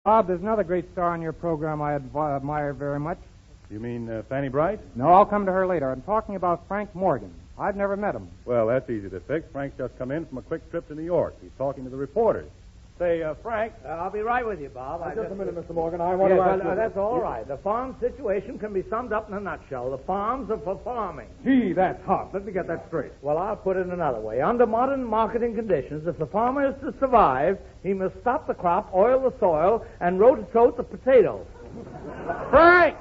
Bob, there's another great star on your program I admire very much. You mean Fanny Brice? No, I'll come to her later. I'm talking about Frank Morgan. I've never met him. Well, that's easy to fix. Frank's just come in from a quick trip to New York. He's talking to the reporters. Say, Frank. I'll be right with you, Bob. Just a minute, Mr. Morgan. I want to ask you... That's all right. The farm situation can be summed up in a nutshell. The farms are for farming. Gee, that's hot. Let me get that straight. Well, I'll put it another way. Under modern marketing conditions, if the farmer is to survive, he must stop the crop, oil the soil, and rototote the potatoes. Frank!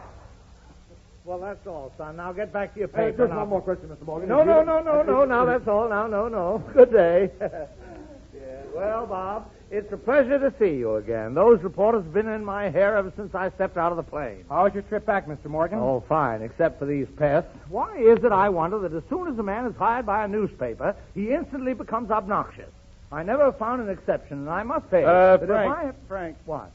Well, that's all, son. Now get back to your paper. Just one more question, Mr. Morgan. No. Now that's all. No. Good day. Well, Bob, it's a pleasure to see you again. Those reporters have been in my hair ever since I stepped out of the plane. How was your trip back, Mr. Morgan? Oh, fine, except for these pests. Why is it, I wonder, that as soon as a man is hired by a newspaper, he instantly becomes obnoxious? I never found an exception, and I must say... Frank. What?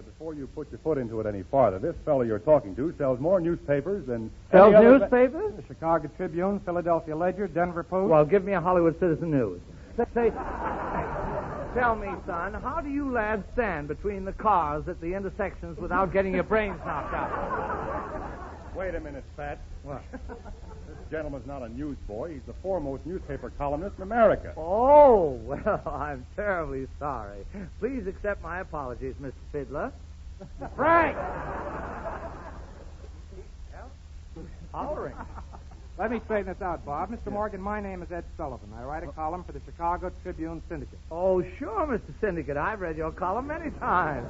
Before you put your foot into it any farther, this fellow you're talking to sells more newspapers than... Sells newspapers? The Chicago Tribune, Philadelphia Ledger, Denver Post. Well, give me a Hollywood Citizen News. Say... Tell me, son, how do you lads stand between the cars at the intersections without getting your brains knocked out? Wait a minute, Fat. What? This gentleman's not a newsboy. He's the foremost newspaper columnist in America. Oh, well, I'm terribly sorry. Please accept my apologies, Mr. Fiddler. Frank! Hollering. Let me straighten this out, Bob. Mr. Morgan, my name is Ed Sullivan. I write a column for the Chicago Tribune Syndicate. Oh, sure, Mr. Syndicate. I've read your column many times.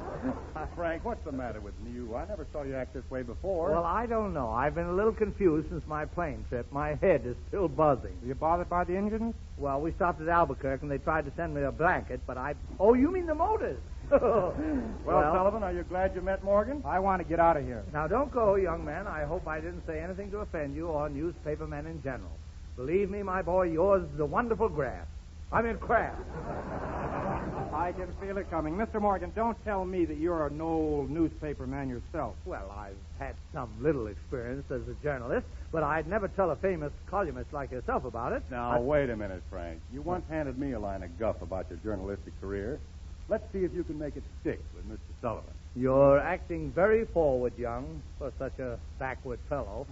Frank, what's the matter with you? I never saw you act this way before. Well, I don't know. I've been a little confused since my plane trip. My head is still buzzing. Were you bothered by the engines? Well, we stopped at Albuquerque, and they tried to send me a blanket, but I... Oh, you mean the motors? Well, Sullivan, are you glad you met Morgan? I want to get out of here. Now, don't go, young man. I hope I didn't say anything to offend you or newspaper men in general. Believe me, my boy, yours is a wonderful craft. I can feel it coming. Mr. Morgan, don't tell me that you're an old newspaper man yourself. Well, I've had some little experience as a journalist, but I'd never tell a famous columnist like yourself about it. Now, wait a minute, Frank. You once handed me a line of guff about your journalistic career. Let's see if you can make it stick with Mr. Sullivan. You're acting very forward, young, for such a backward fellow.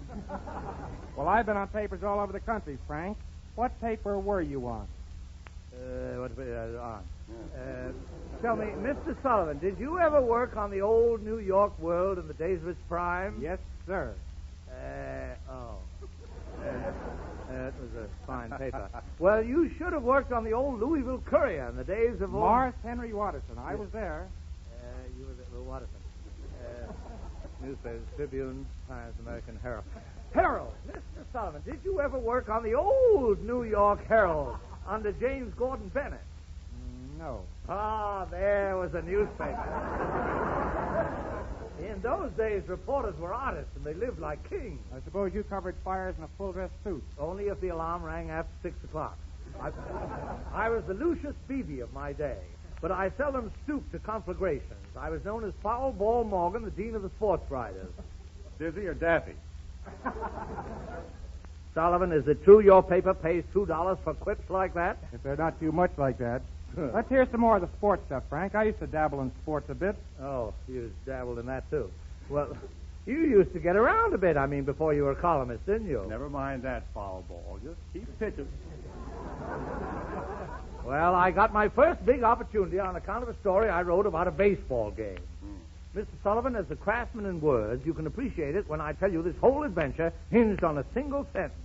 Well, I've been on papers all over the country, Frank. What paper were you on? Tell me, Mr. Sullivan, did you ever work on the old New York World in the days of its prime? Yes, sir. That was a fine paper. Well, you should have worked on the old Louisville Courier in the days of... Morris Henry Watterson. I was there. You were the Watterson. Newspapers, Tribune, Times, American Herald. Herald! Mr. Sullivan, did you ever work on the old New York Herald under James Gordon Bennett? No. Ah, there was a newspaper. In those days, reporters were artists, and they lived like kings. I suppose you covered fires in a full-dress suit. Only if the alarm rang after 6 o'clock. I was the Lucius Beebe of my day, but I seldom stooped to conflagrations. I was known as Foul Ball Morgan, the dean of the sports writers. Dizzy or Daffy? Sullivan, is it true your paper pays $2 for quips like that? If they're not too much like that. Let's hear some more of the sports stuff, Frank. I used to dabble in sports a bit. Oh, you dabbled in that, too. Well, you used to get around a bit, before you were a columnist, didn't you? Never mind that, Foul Ball. Just keep pitching. Well, I got my first big opportunity on account of a story I wrote about a baseball game. Mr. Sullivan, as a craftsman in words, you can appreciate it when I tell you this whole adventure hinged on a single sentence.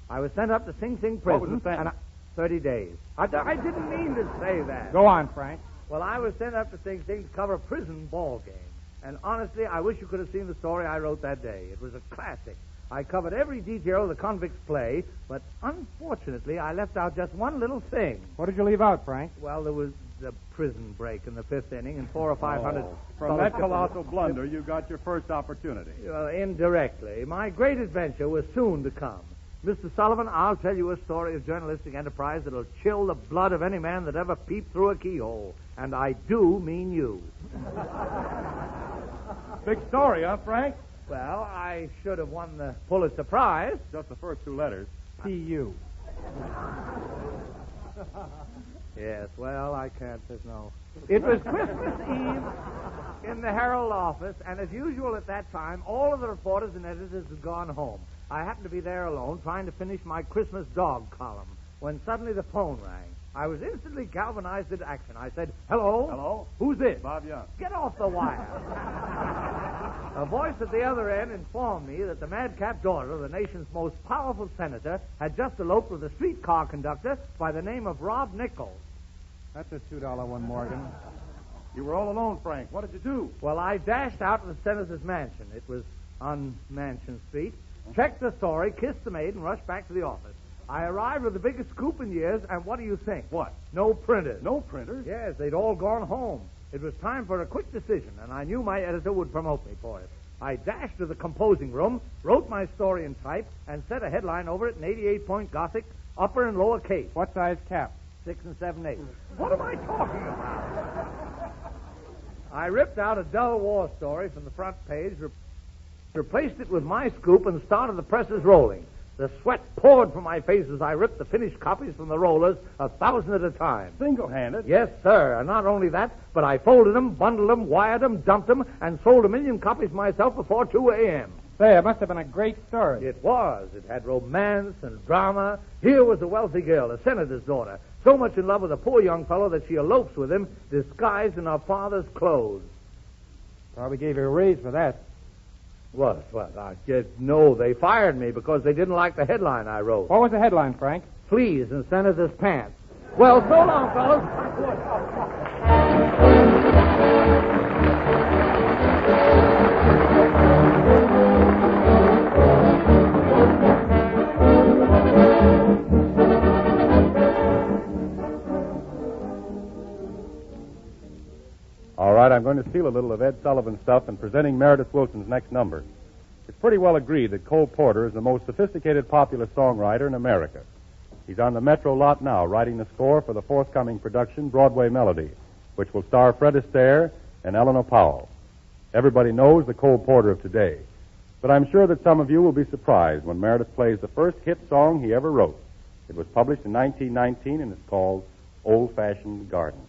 I was sent up to Sing Sing prison. What was the sentence? 30 days. I didn't mean to say that. Go on, Frank. Well, I was sent up to Sing Sing to cover a prison ball game. And honestly, I wish you could have seen the story I wrote that day. It was a classic. I covered every detail of the convict's play, but unfortunately, I left out just one little thing. What did you leave out, Frank? Well, there was the prison break in the 5th inning and 400 or 500... From that colossal blunder, you got your first opportunity. Well, indirectly. My great adventure was soon to come. Mr. Sullivan, I'll tell you a story of journalistic enterprise that'll chill the blood of any man that ever peeped through a keyhole. And I do mean you. Big story, huh, Frank? Well, I should have won the Pulitzer Prize. Just the first 2 letters. P.U. Yes, well, I can't say no. It was Christmas Eve in the Herald office, and as usual at that time, all of the reporters and editors had gone home. I happened to be there alone, trying to finish my Christmas dog column, when suddenly the phone rang. I was instantly galvanized into action. I said, "Hello? Hello? Who's this? Bob Young. Get off the wire." A voice at the other end informed me that the madcap daughter of the nation's most powerful senator had just eloped with a streetcar conductor by the name of Rob Nichols. That's a $2 one, Morgan. You were all alone, Frank. What did you do? Well, I dashed out to the senator's mansion. It was on Mansion Street. Checked the story, kissed the maid, and rushed back to the office. I arrived with the biggest scoop in years, and what do you think? What? No printers. No printers? Yes, they'd all gone home. It was time for a quick decision, and I knew my editor would promote me for it. I dashed to the composing room, wrote my story in type, and set a headline over it in 88-point Gothic, upper and lower case. What size cap? 6 7/8. What am I talking about? I ripped out a dull war story from the front page, replaced it with my scoop, and started the presses rolling. The sweat poured from my face as I ripped the finished copies from the rollers 1,000 at a time. Single-handed? Yes, sir. And not only that, but I folded them, bundled them, wired them, dumped them, and sold 1,000,000 copies myself before 2 a.m. Say, it must have been a great story. It was. It had romance and drama. Here was a wealthy girl, a senator's daughter, so much in love with a poor young fellow that she elopes with him, disguised in her father's clothes. Probably gave you a raise for that. What? I did. No, they fired me because they didn't like the headline I wrote. What was the headline, Frank? Fleas in senator's pants. Well, so long, fellas. All right, I'm going to steal a little of Ed Sullivan's stuff in presenting Meredith Wilson's next number. It's pretty well agreed that Cole Porter is the most sophisticated popular songwriter in America. He's on the Metro lot now, writing the score for the forthcoming production, Broadway Melody, which will star Fred Astaire and Eleanor Powell. Everybody knows the Cole Porter of today, but I'm sure that some of you will be surprised when Meredith plays the first hit song he ever wrote. It was published in 1919, and it's called Old-Fashioned Garden.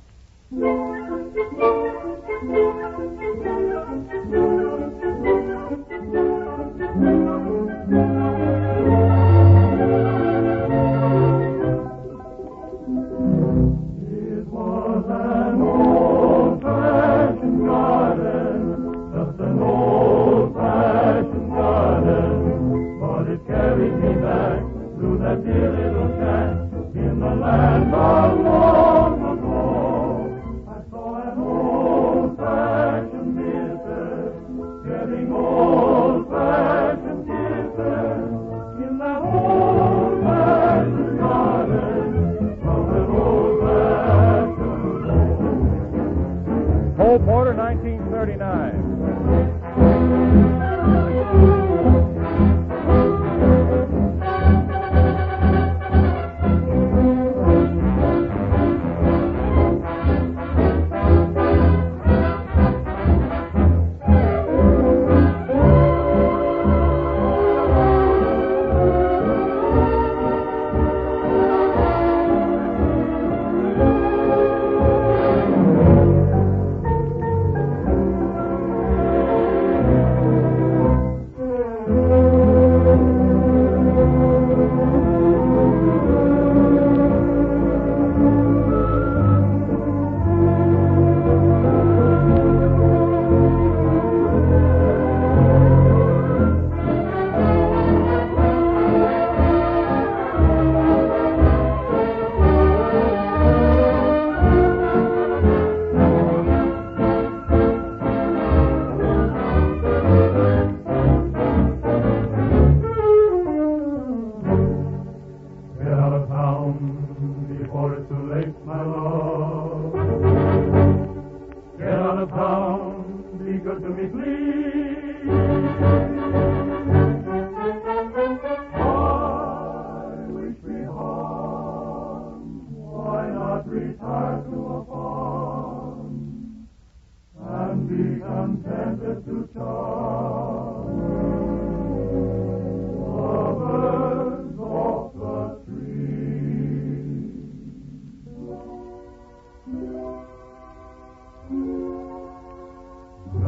Cole Porter, 1939.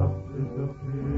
justice appears.